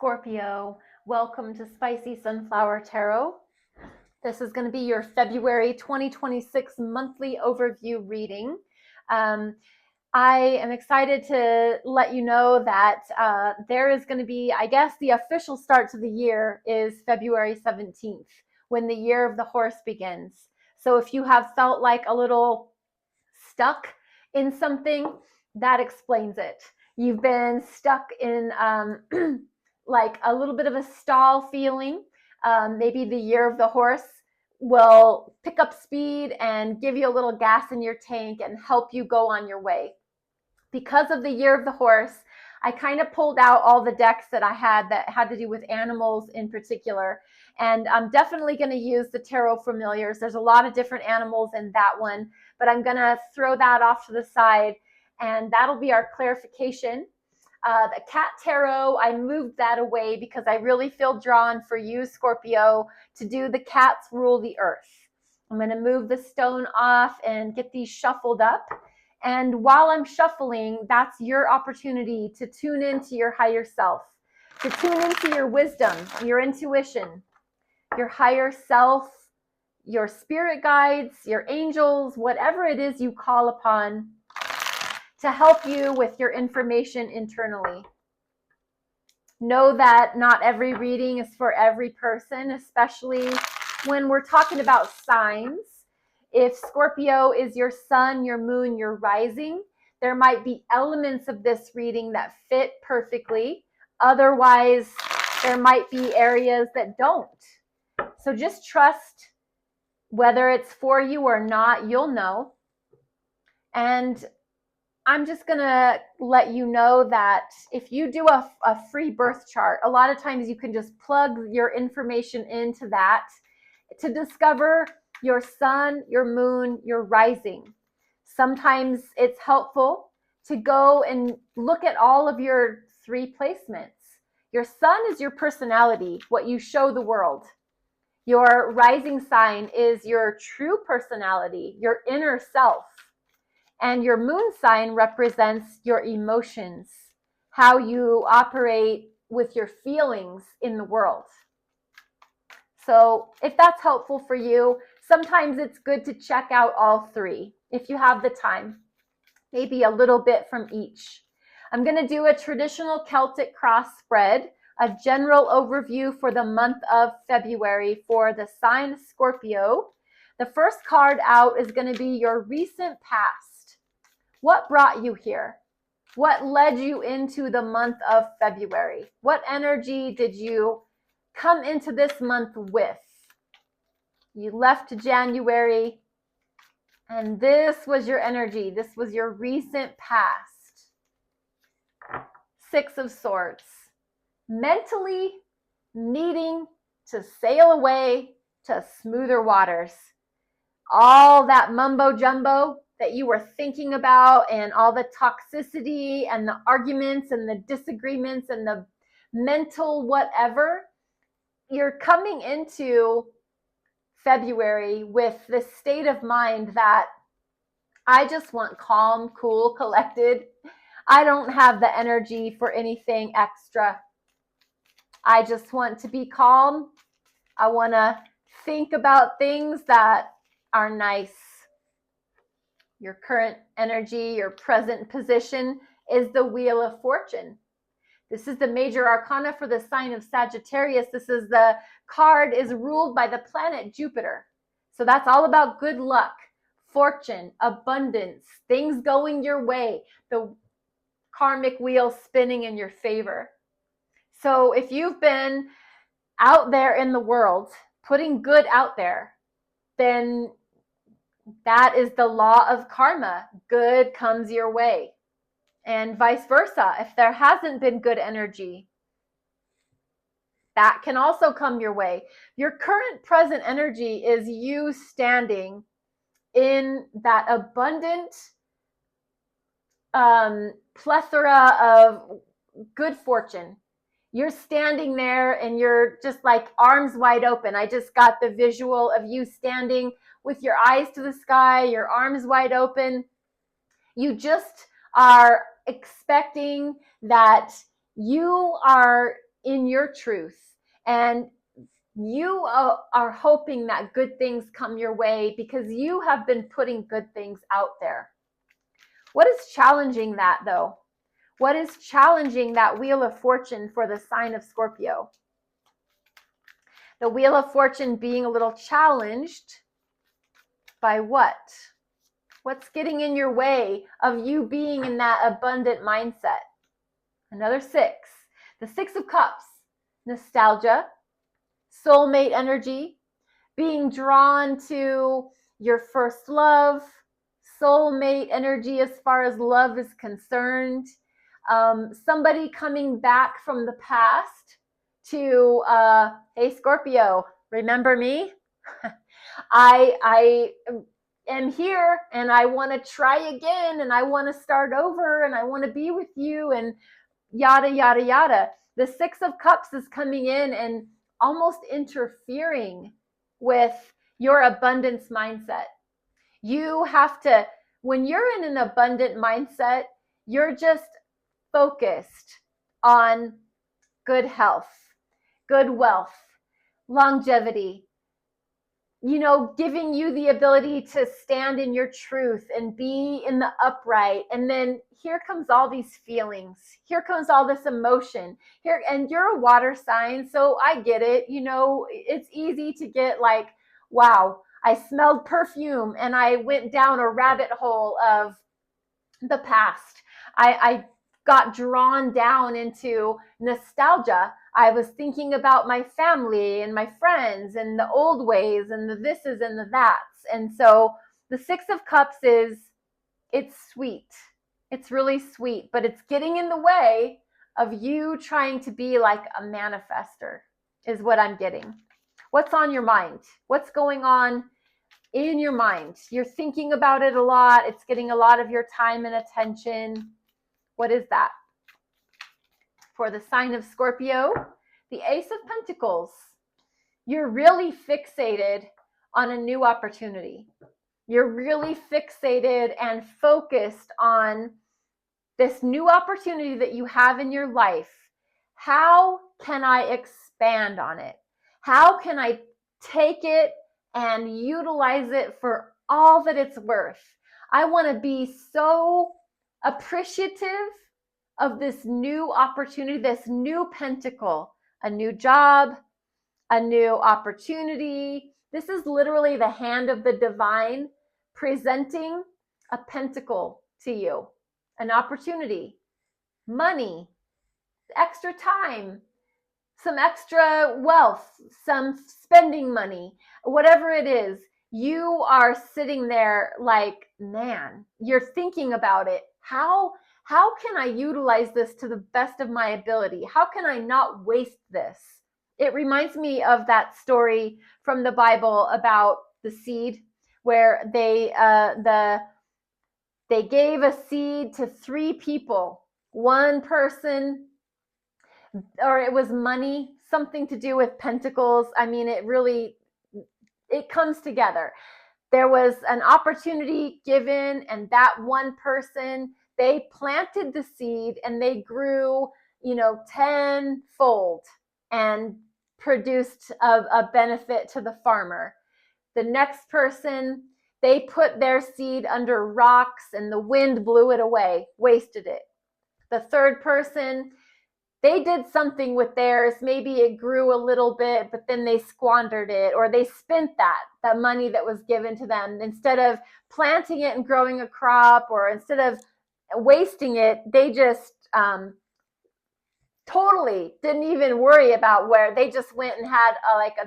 Scorpio, welcome to Spicy Sunflower Tarot. This is going to be your February 2026 monthly overview reading. I am excited to let you know that there is going to be, I guess, the official start to the year is February 17th, when the year of the horse begins. So if you have felt like a little stuck in something, that explains it. You've been stuck in like a little bit of a stall feeling. Maybe the year of the horse will pick up speed and give you a little gas in your tank and help you go on your way. Because of the year of the horse, I kind of pulled out all the decks that I had that had to do with animals in particular. And I'm definitely going to use the Tarot Familiars. There's a lot of different animals in that one, but I'm going to throw that off to the side, and that'll be our clarification. The Cat Tarot, I moved that away because I really feel drawn for you, Scorpio, to do the cats rule the earth. I'm going to move the stone off and get these shuffled up. And while I'm shuffling, that's your opportunity to tune into your higher self, to tune into your wisdom, your intuition, your higher self, your spirit guides, your angels, whatever it is you call upon to help you with your information internally. Know that not every reading is for every person, especially when we're talking about signs. If Scorpio is your sun, your moon, your rising, there might be elements of this reading that fit perfectly. Otherwise, there might be areas that don't. So just trust whether it's for you or not, you'll know. And I'm just going to let you know that if you do a free birth chart, a lot of times you can just plug your information into that to discover your sun, your moon, your rising. Sometimes it's helpful to go and look at all of your three placements. Your sun is your personality, what you show the world. Your rising sign is your true personality, your inner self. And your moon sign represents your emotions, how you operate with your feelings in the world. So if that's helpful for you, sometimes it's good to check out all three if you have the time, maybe a little bit from each. I'm going to do a traditional Celtic cross spread, a general overview for the month of February for the sign Scorpio. The first card out is going to be your recent past. What brought you here? What led you into the month of February? What energy did you come into this month with? You left January, and this was your energy. This was your recent past. Six of Swords. Mentally needing to sail away to smoother waters. All that mumbo jumbo that you were thinking about, and all the toxicity and the arguments and the disagreements and the mental whatever, you're coming into February with this state of mind that I just want calm, cool, collected. I don't have the energy for anything extra. I just want to be calm. I want to think about things that are nice. Your current energy, your present position is the Wheel of Fortune. This is the major arcana for the sign of Sagittarius. This is the card is ruled by the planet Jupiter. So that's all about good luck, fortune, abundance, things going your way, the karmic wheel spinning in your favor. So if you've been out there in the world, putting good out there, then that is the law of karma. Good comes your way. And vice versa. If there hasn't been good energy, that can also come your way. Your current present energy is you standing in that abundant plethora of good fortune. You're standing there and you're just like arms wide open. I just got the visual of you standing with your eyes to the sky, your arms wide open. You just are expecting that you are in your truth, and you are hoping that good things come your way because you have been putting good things out there. What is challenging that, though? What is challenging that wheel of fortune for the sign of Scorpio? The wheel of fortune being a little challenged by what? What's getting in your way of you being in that abundant mindset? Another 6. The 6 of Cups. Nostalgia, soulmate energy, being drawn to your first love, soulmate energy as far as love is concerned. Somebody coming back from the past to, hey, Scorpio, remember me? I am here and I want to try again and I want to start over and I want to be with you and yada, yada, yada. The 6 of Cups is coming in and almost interfering with your abundance mindset. You have to, when you're in an abundant mindset, you're just focused on good health, good wealth, longevity, giving you the ability to stand in your truth and be in the upright. And then here comes all these feelings. Here comes all this emotion here. And you're a water sign, so I get it. It's easy to get like, wow, I smelled perfume and I went down a rabbit hole of the past. I got drawn down into nostalgia. I was thinking about my family and my friends and the old ways and the thises and the that's. And so the 6 of Cups it's sweet. It's really sweet, but it's getting in the way of you trying to be like a manifester is what I'm getting. What's on your mind? What's going on in your mind? You're thinking about it a lot. It's getting a lot of your time and attention. What is that? For the sign of Scorpio, the Ace of Pentacles. You're really fixated on a new opportunity. You're really fixated and focused on this new opportunity that you have in your life. How can I expand on it? How can I take it and utilize it for all that it's worth? I want to be so appreciative of this new opportunity, this new pentacle, a new job, a new opportunity. This is literally the hand of the divine presenting a pentacle to you, an opportunity, money, extra time, some extra wealth, some spending money, whatever it is. You are sitting there like, man, you're thinking about it. How can I utilize this to the best of my ability? How can I not waste this? It reminds me of that story from the Bible about the seed, where they gave a seed to 3 people. One person, or it was money, something to do with pentacles. I mean, it comes together. There was an opportunity given, and that one person, they planted the seed and they grew, 10-fold and produced a benefit to the farmer. The next person, they put their seed under rocks and the wind blew it away, wasted it. The third person, they did something with theirs. Maybe it grew a little bit, but then they squandered it, or they spent that money that was given to them. Instead of planting it and growing a crop, or instead of wasting it, they just totally didn't even worry about where they just went and had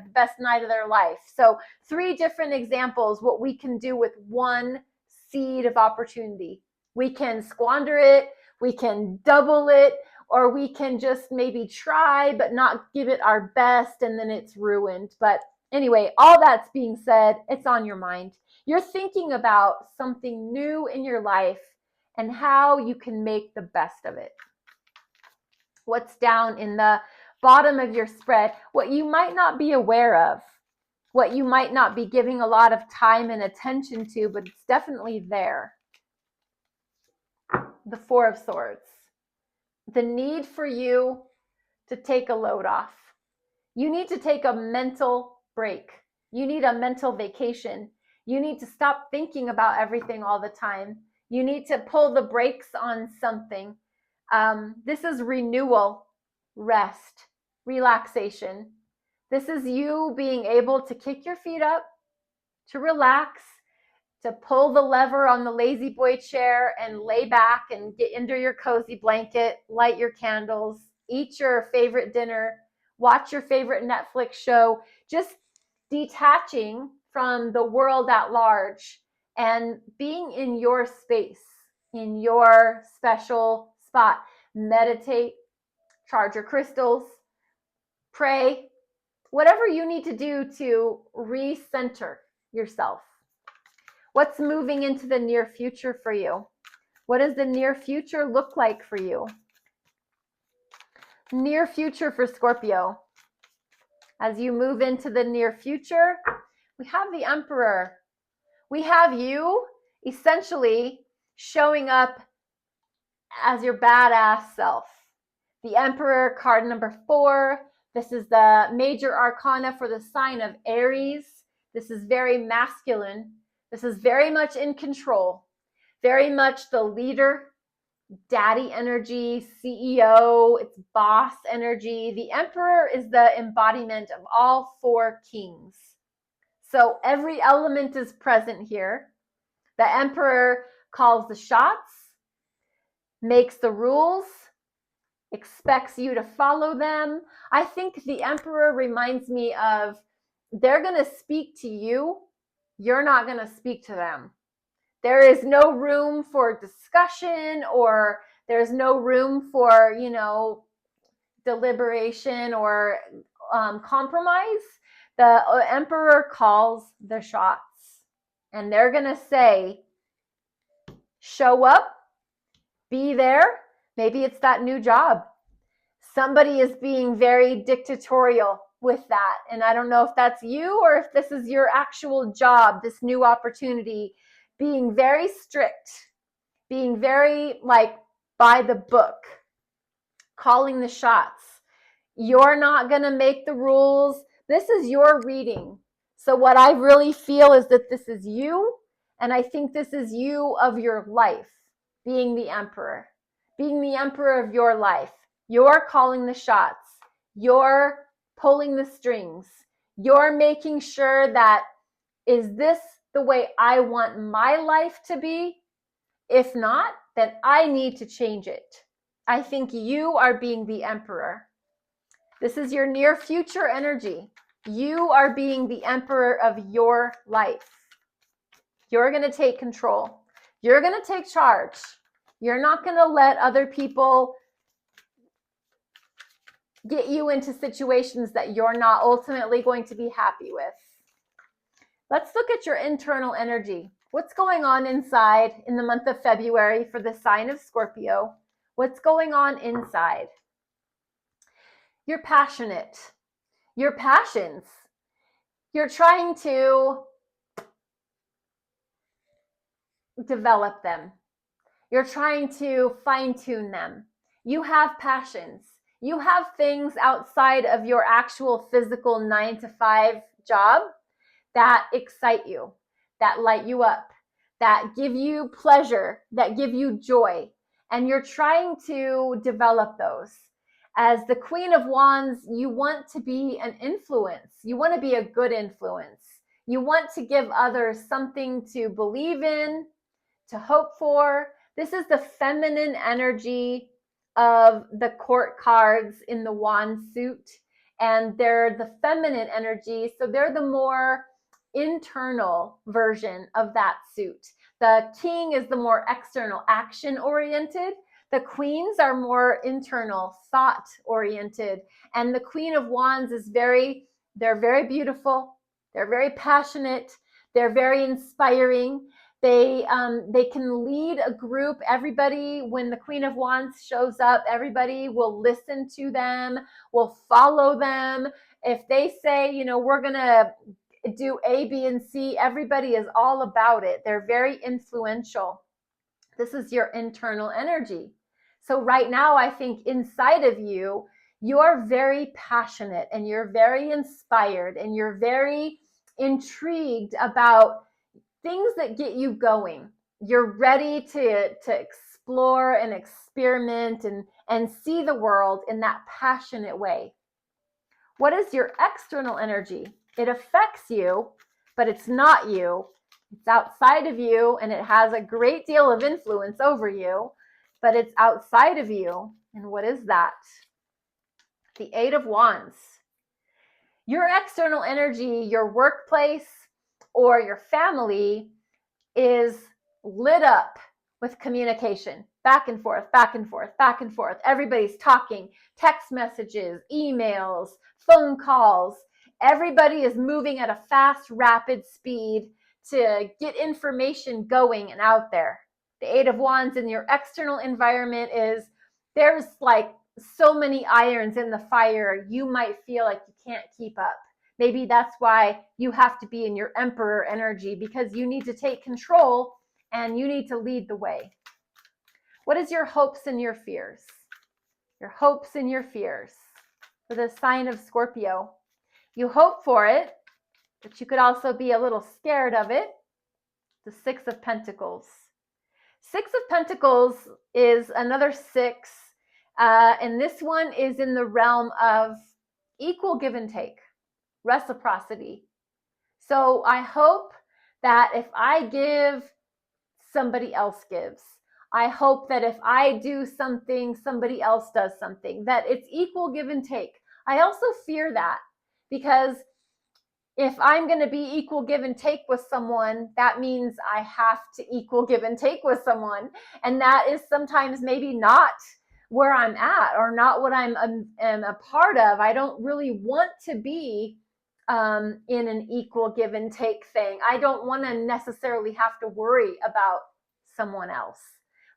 the best night of their life. So 3 different examples, what we can do with one seed of opportunity. We can squander it, we can double it, or we can just maybe try but not give it our best, and then it's ruined. But anyway, all that's being said, it's on your mind. You're thinking about something new in your life and how you can make the best of it. What's down in the bottom of your spread, what you might not be aware of, what you might not be giving a lot of time and attention to, but it's definitely there. The 4 of Swords. The need for you to take a load off. You need to take a mental break. You need a mental vacation. You need to stop thinking about everything all the time. You need to pull the brakes on something. This is renewal, rest, relaxation. This is you being able to kick your feet up, to relax, to pull the lever on the lazy boy chair and lay back and get under your cozy blanket, light your candles, eat your favorite dinner, watch your favorite Netflix show, just detaching from the world at large and being in your space, in your special spot. Meditate, charge your crystals, pray, whatever you need to do to recenter yourself. What's moving into the near future for you? What does the near future look like for you? Near future for Scorpio. As you move into the near future, we have the Emperor. We have you essentially showing up as your badass self. The Emperor, card number 4. This is the major arcana for the sign of Aries. This is very masculine. This is very much in control, very much the leader, daddy energy, CEO, it's boss energy. The Emperor is the embodiment of all 4 kings. So every element is present here. The Emperor calls the shots, makes the rules, expects you to follow them. I think the Emperor reminds me of, they're going to speak to you. You're not going to speak to them. There is no room for discussion, or there's no room for, deliberation or compromise. The Emperor calls the shots, and they're going to say, show up, be there. Maybe it's that new job. Somebody is being very dictatorial with that. And I don't know if that's you or if this is your actual job, this new opportunity, being very strict, being very by the book, calling the shots. You're not going to make the rules. This is your reading. So what I really feel is that this is you, and I think this is you of your life, being the Emperor of your life. You're calling the shots. You're pulling the strings. You're making sure that, is this the way I want my life to be? If not, then I need to change it. I think you are being the Emperor. This is your near future energy. You are being the Emperor of your life. You're going to take control. You're going to take charge. You're not going to let other people get you into situations that you're not ultimately going to be happy with. Let's look at your internal energy. What's going on inside in the month of February for the sign of Scorpio? What's going on inside? You're passionate. Your passions. You're trying to develop them. You're trying to fine-tune them. You have passions. You have things outside of your actual physical 9-to-5 job that excite you, that light you up, that give you pleasure, that give you joy. And you're trying to develop those. As the Queen of Wands, you want to be an influence. You want to be a good influence. You want to give others something to believe in, to hope for. This is the feminine energy of the court cards in the wand suit. And they're the feminine energy, so they're the more internal version of that suit. The king is the more external, action oriented. The queens are more internal, thought oriented. And the Queen of Wands is they're very beautiful. They're very passionate. They're very inspiring. They can lead a group. Everybody, when the Queen of Wands shows up, everybody will listen to them, will follow them. If they say, we're going to do A, B, and C, everybody is all about it. They're very influential. This is your internal energy. So right now, I think inside of you, You're very passionate and you're very inspired and you're very intrigued about things that get you going. You're ready to explore and experiment and see the world in that passionate way. What is your external energy? It affects you, but it's not you. It's outside of you and it has a great deal of influence over you, but it's outside of you. And what is that? The Eight of Wands. Your external energy, your workplace or your family is lit up with communication, back and forth, back and forth, back and forth. Everybody's talking, text messages, emails, phone calls. Everybody is moving at a fast, rapid speed to get information going and out there. The Eight of Wands in your external environment is there's like so many irons in the fire, you might feel like you can't keep up. Maybe that's why you have to be in your emperor energy, because you need to take control and you need to lead the way. What is your hopes and your fears? Your hopes and your fears for the sign of Scorpio. You hope for it, but you could also be a little scared of it. The Six of Pentacles. Six of Pentacles is another six, and this one is in the realm of equal give and take, reciprocity. So I hope that if I give, somebody else gives. I hope that if I do something, somebody else does something, that it's equal give and take. I also fear that, because if I'm going to be equal give and take with someone, that means I have to equal give and take with someone. And that is sometimes maybe not where I'm at or not what I'm a part of. I don't really want to be in an equal give and take thing. I don't want to necessarily have to worry about someone else.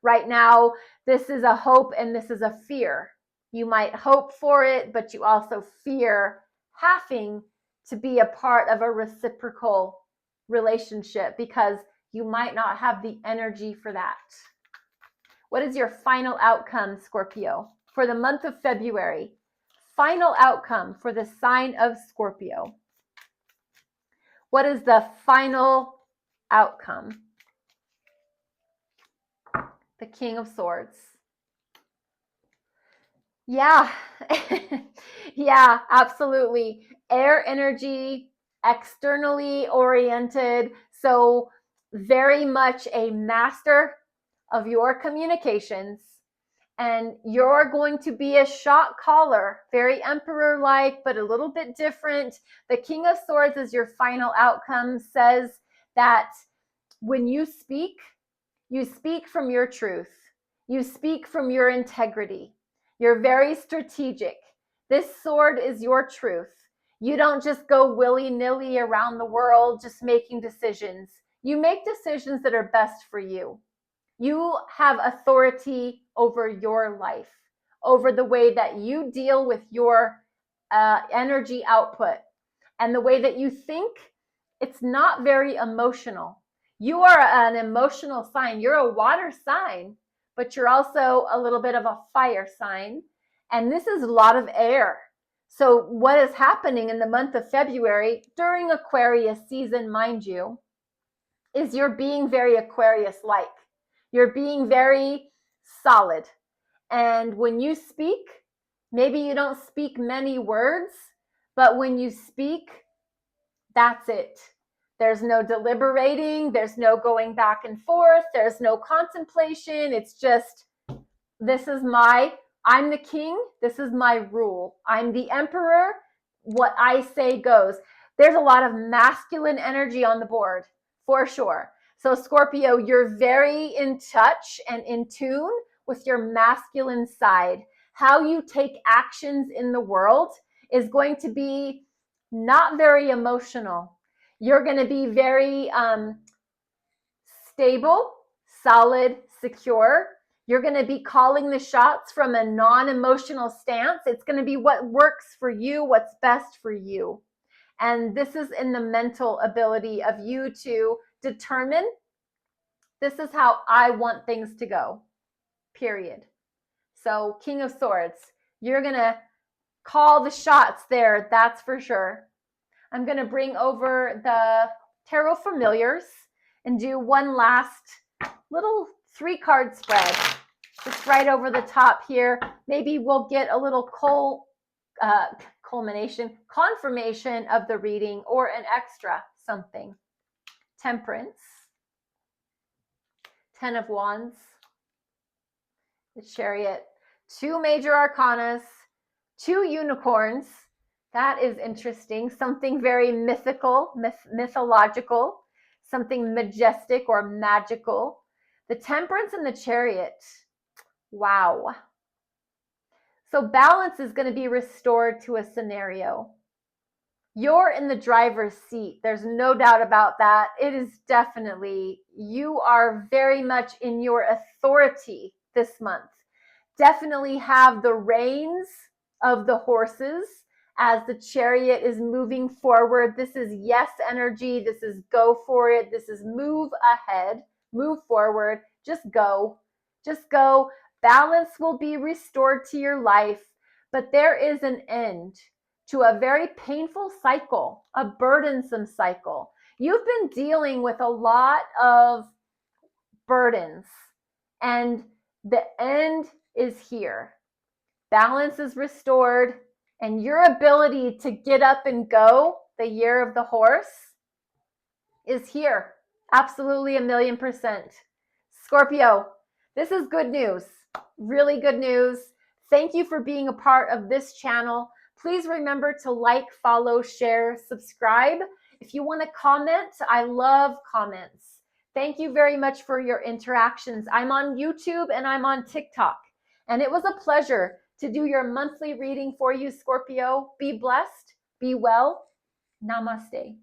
Right now, this is a hope and this is a fear. You might hope for it, but you also fear having to be a part of a reciprocal relationship because you might not have the energy for that. What is your final outcome, Scorpio, for the month of February? Final outcome for the sign of Scorpio. What is the final outcome? The King of Swords. Yeah, yeah, absolutely. Air energy, externally oriented. So very much a master of your communications. And you're going to be a shot caller, very emperor-like, but a little bit different. The King of Swords as your final outcome says that when you speak from your truth. You speak from your integrity. You're very strategic. This sword is your truth. You don't just go willy-nilly around the world just making decisions. You make decisions that are best for you. You have authority over your life, over the way that you deal with your energy output and the way that you think. It's not very emotional. You are an emotional sign. You're a water sign, but you're also a little bit of a fire sign. And this is a lot of air. So what is happening in the month of February during Aquarius season, mind you, is you're being very Aquarius-like. You're being very solid. And when you speak, maybe you don't speak many words, but when you speak, that's it. There's no deliberating. There's no going back and forth. There's no contemplation. It's just, I'm the king. This is my rule. I'm the emperor. What I say goes. There's a lot of masculine energy on the board, for sure. So Scorpio, you're very in touch and in tune with your masculine side. How you take actions in the world is going to be not very emotional. You're going to be very stable, solid, secure. You're going to be calling the shots from a non-emotional stance. It's going to be what works for you, what's best for you. And this is in the mental ability of you to determine, this is how I want things to go, period. So King of Swords, you're going to call the shots there, that's for sure. I'm going to bring over the Tarot Familiars and do one last little 3-card spread. Just right over the top here. Maybe we'll get a little confirmation of the reading, or an extra something. Temperance, 10 of Wands, the Chariot, 2 major arcanas, 2 unicorns. That is interesting. Something very mythical, mythological, something majestic or magical. The Temperance and the Chariot. Wow. So balance is going to be restored to a scenario. You're in the driver's seat. There's no doubt about that. It is definitely, you are very much in your authority this month. Definitely have the reins of the horses as the Chariot is moving forward. This is yes energy. This is go for it. This is move ahead, move forward. Just go. Just go. Balance will be restored to your life, but there is an end to a very painful cycle, a burdensome cycle. You've been dealing with a lot of burdens, and the end is here. Balance is restored, and your ability to get up and go, the year of the horse, is here. Absolutely 1,000,000%. Scorpio, this is good news. Really good news. Thank you for being a part of this channel. Please remember to like, follow, share, subscribe. If you want to comment, I love comments. Thank you very much for your interactions. I'm on YouTube and I'm on TikTok. And it was a pleasure to do your monthly reading for you, Scorpio. Be blessed, be well. Namaste.